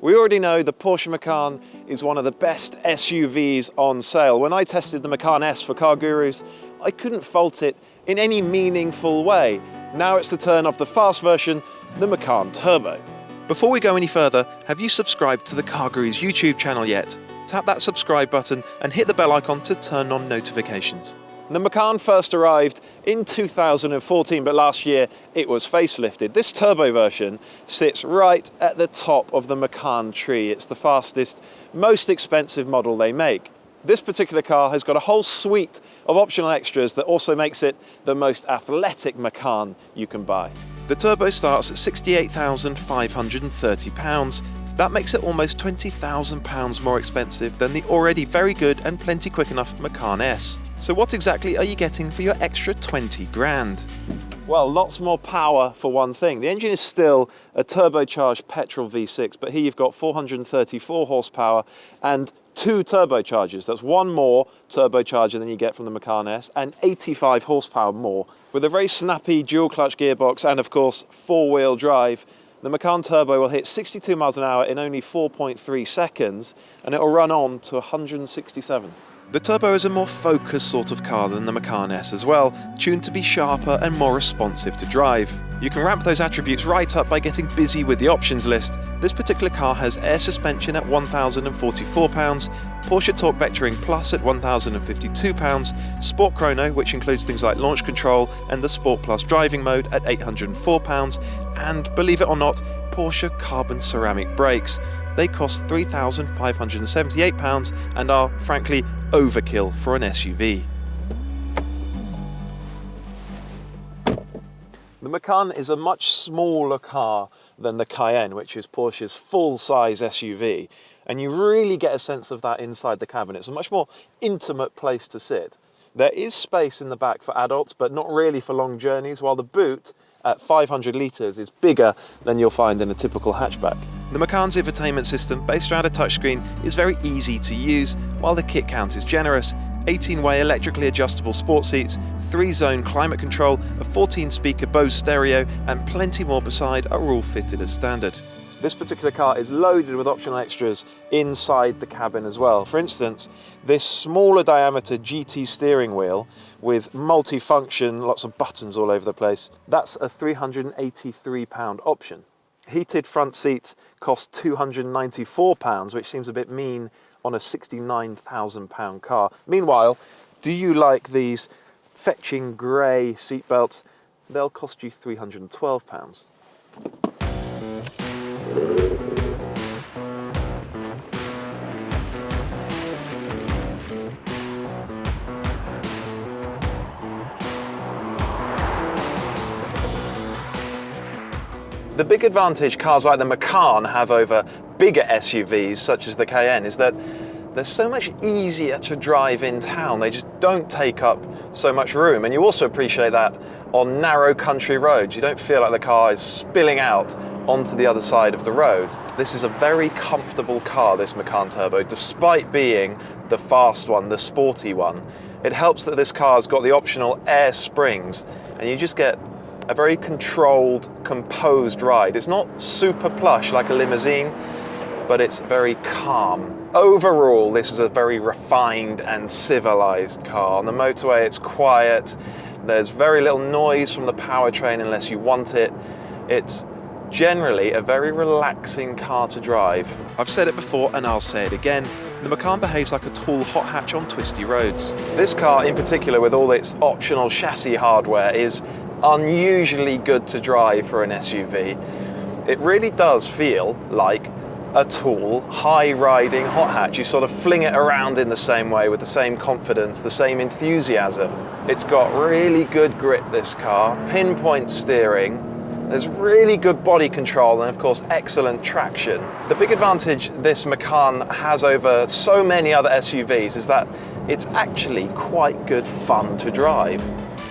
We already know the Porsche Macan is one of the best SUVs on sale. When I tested the Macan S for CarGurus, I couldn't fault it in any meaningful way. Now it's the turn of the fast version, the Macan Turbo. Before we go any further, have you subscribed to the CarGurus YouTube channel yet? Tap that subscribe button and hit the bell icon to turn on notifications. The Macan first arrived in 2014, but last year it was facelifted. This turbo version sits right at the top of the Macan tree. It's the fastest, most expensive model they make. This particular car has got a whole suite of optional extras that also makes it the most athletic Macan you can buy. The turbo starts at £68,530. That makes it almost £20,000 more expensive than the already very good and plenty quick enough Macan S. So what exactly are you getting for your extra 20 grand? Well, lots more power for one thing. The engine is still a turbocharged petrol V6, but here you've got 434 horsepower and 2 turbochargers. That's one more turbocharger than you get from the Macan S and 85 horsepower more. With a very snappy dual clutch gearbox and of course 4-wheel drive, the Macan Turbo will hit 62 miles an hour in only 4.3 seconds and it will run on to 167. The Turbo is a more focused sort of car than the Macan S as well, tuned to be sharper and more responsive to drive. You can ramp those attributes right up by getting busy with the options list. This particular car has air suspension at £1,044, Porsche Torque Vectoring Plus at £1,052, Sport Chrono, which includes things like launch control and the Sport Plus driving mode at £804, and believe it or not, Porsche carbon ceramic brakes. They cost £3,578 and are, frankly, overkill for an SUV. The Macan is a much smaller car than the Cayenne, which is Porsche's full-size SUV, and you really get a sense of that inside the cabin. It's a much more intimate place to sit. There is space in the back for adults, but not really for long journeys, while the boot at 500 litres is bigger than you'll find in a typical hatchback. The Macan's infotainment system, based around a touchscreen, is very easy to use, while the kit count is generous. 18-way electrically adjustable sport seats, 3-zone climate control, a 14-speaker Bose stereo, and plenty more beside are all fitted as standard. This particular car is loaded with optional extras inside the cabin as well. For instance, this smaller diameter GT steering wheel with multi-function, lots of buttons all over the place, that's a £383 option. Heated front seats cost £294, which seems a bit mean on a £69,000 car. Meanwhile, do you like these fetching grey seatbelts? They'll cost you £312. The big advantage cars like the Macan have over bigger SUVs such as the Cayenne is that they're so much easier to drive in town. They just don't take up so much room, and you also appreciate that on narrow country roads. You don't feel like the car is spilling out onto the other side of the road. This is a very comfortable car, this Macan Turbo, despite being the fast one, the sporty one. It helps that this car's got the optional air springs, and you just get a very controlled, composed ride. It's not super plush like a limousine, but it's very calm. Overall, this is a very refined and civilized car. On the motorway, it's quiet. There's very little noise from the powertrain unless you want it. It's generally a very relaxing car to drive. I've said it before and I'll say it again. The Macan behaves like a tall hot hatch on twisty roads. This car in particular, with all its optional chassis hardware, is unusually good to drive for an SUV. It really does feel like a tall, high-riding hot hatch. You sort of fling it around in the same way with the same confidence, the same enthusiasm. It's got really good grip, this car, pinpoint steering, there's really good body control and of course excellent traction. The big advantage this Macan has over so many other SUVs is that it's actually quite good fun to drive.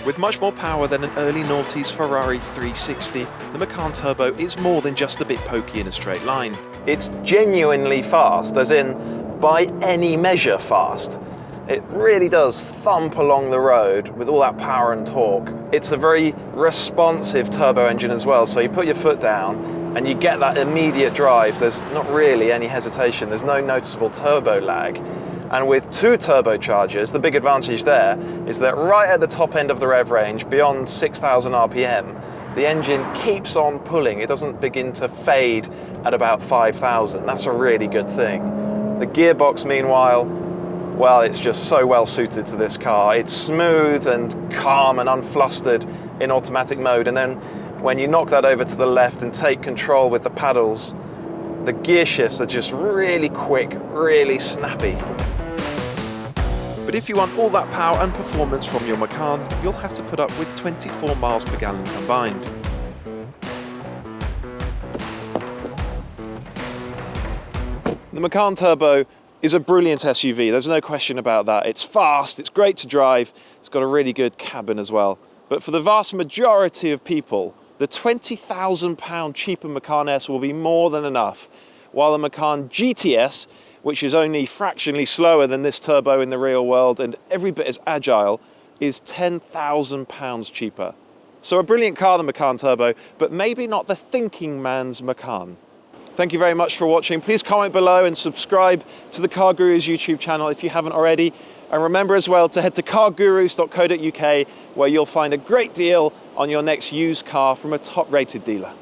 With much more power than an early noughties Ferrari 360, the Macan Turbo is more than just a bit pokey in a straight line. It's genuinely fast, as in by any measure fast. It really does thump along the road with all that power and torque. It's a very responsive turbo engine as well, so you put your foot down and you get that immediate drive. There's not really any hesitation. There's no noticeable turbo lag. And with 2 turbochargers, the big advantage there is that right at the top end of the rev range, beyond 6,000 RPM, the engine keeps on pulling. It doesn't begin to fade at about 5,000. That's a really good thing. The gearbox, meanwhile, well, it's just so well suited to this car. It's smooth and calm and unflustered in automatic mode. And then when you knock that over to the left and take control with the paddles, the gear shifts are just really quick, really snappy. But if you want all that power and performance from your Macan, you'll have to put up with 24 miles per gallon combined. The Macan Turbo is a brilliant SUV, there's no question about that. It's fast, it's great to drive, it's got a really good cabin as well. But for the vast majority of people, the £20,000 cheaper Macan S will be more than enough, while the Macan GTS, which is only fractionally slower than this turbo in the real world and every bit as agile, is £10,000 cheaper. So a brilliant car, the Macan Turbo, but maybe not the thinking man's Macan. Thank you very much for watching. Please comment below and subscribe to the CarGurus YouTube channel if you haven't already. And remember as well to head to cargurus.co.uk, where you'll find a great deal on your next used car from a top-rated dealer.